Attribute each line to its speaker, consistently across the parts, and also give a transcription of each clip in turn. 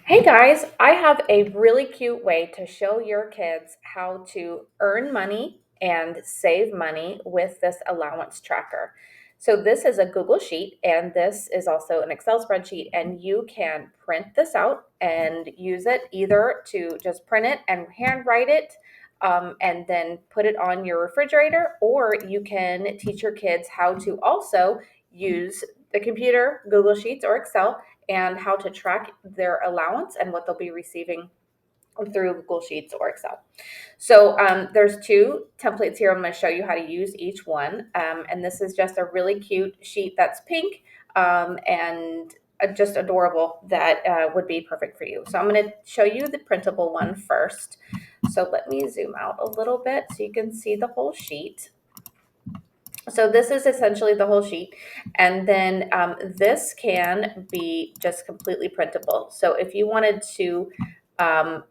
Speaker 1: Hey guys, I have a really cute way to show your kids how to earn money and save money with this allowance tracker. So, this is a Google Sheet and this is also an Excel spreadsheet, and you can print this out and use it either to just print it and handwrite it and then put it on your refrigerator, or you can teach your kids how to also use the computer, Google Sheets, or Excel and how to track their allowance and what they'll be receiving through Google Sheets or Excel. So there's two templates here. I'm going to show you how to use each one. And this is just a really cute sheet that's pink and just adorable that would be perfect for you. So I'm going to show you the printable one first. So let me zoom out a little bit so you can see the whole sheet. So this is essentially the whole sheet, and then this can be just completely printable. So if you wanted to um,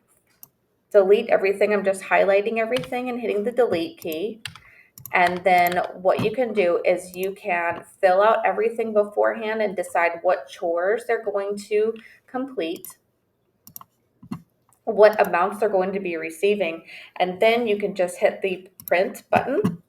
Speaker 1: delete everything, I'm just highlighting everything and hitting the delete key. And then what you can do is you can fill out everything beforehand and decide what chores they're going to complete, what amounts they're going to be receiving, and then you can just hit the print button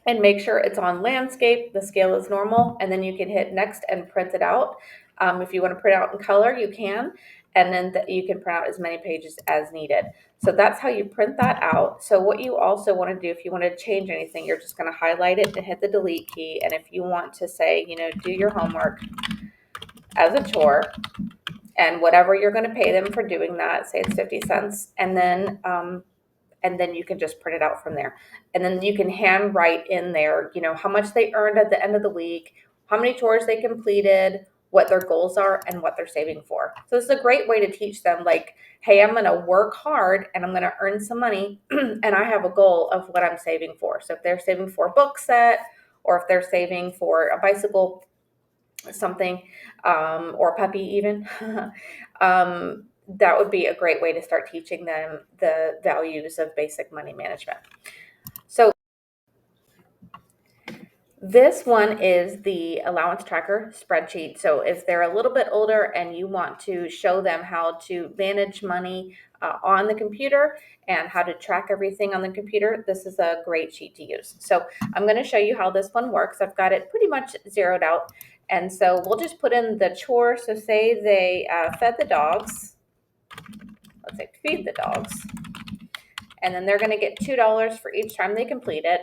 Speaker 1: and make sure it's on landscape, the scale is normal, and then you can hit next and print it out. If you want to print out in color, you can, and then you can print out as many pages as needed. So that's how you print that out. So what you also want to do, if you want to change anything, you're just going to highlight it and hit the delete key. And if you want to say, do your homework as a chore, and whatever you're going to pay them for doing that, say it's 50 cents, and then you can just print it out from there. And then you can handwrite in there, how much they earned at the end of the week, how many chores they completed, what their goals are, and what they're saving for. So it's a great way to teach them, like, hey, I'm going to work hard and I'm going to earn some money, and I have a goal of what I'm saving for. So if they're saving for a book set, or if they're saving for a bicycle, something, or a puppy even, that would be a great way to start teaching them the values of basic money management. So this one is the allowance tracker spreadsheet. So if they're a little bit older and you want to show them how to manage money on the computer and how to track everything on the computer, this is a great sheet to use. So I'm going to show you how this one works. I've got it pretty much zeroed out. And so we'll just put in the chore. So say they fed the dogs. Let's say feed the dogs. And then they're going to get $2 for each time they complete it.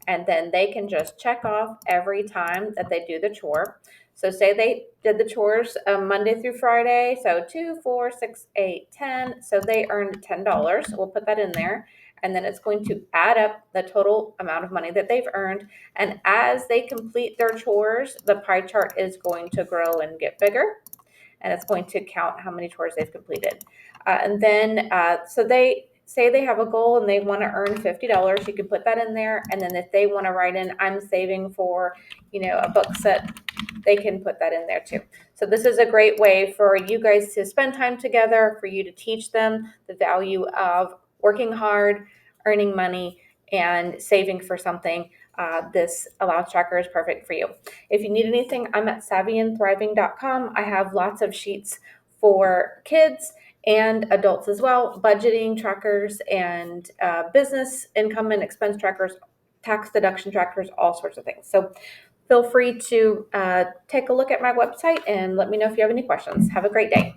Speaker 1: And then they can just check off every time that they do the chore. So say they did the chores Monday through Friday. So 2, 4, 6, 8, 10. So they earned $10. We'll put that in there. And then it's going to add up the total amount of money that they've earned. And as they complete their chores, the pie chart is going to grow and get bigger. And it's going to count how many chores they've completed. And then, so they say they have a goal and they want to earn $50, you can put that in there. And then if they want to write in, I'm saving for, a book set, they can put that in there too. So this is a great way for you guys to spend time together, for you to teach them the value of working hard, earning money, and saving for something. This allowance tracker is perfect for you. If you need anything, I'm at savvyandthriving.com. I have lots of sheets for kids and adults as well, budgeting trackers and business income and expense trackers, tax deduction trackers, all sorts of things. So feel free to take a look at my website and let me know if you have any questions. Have a great day.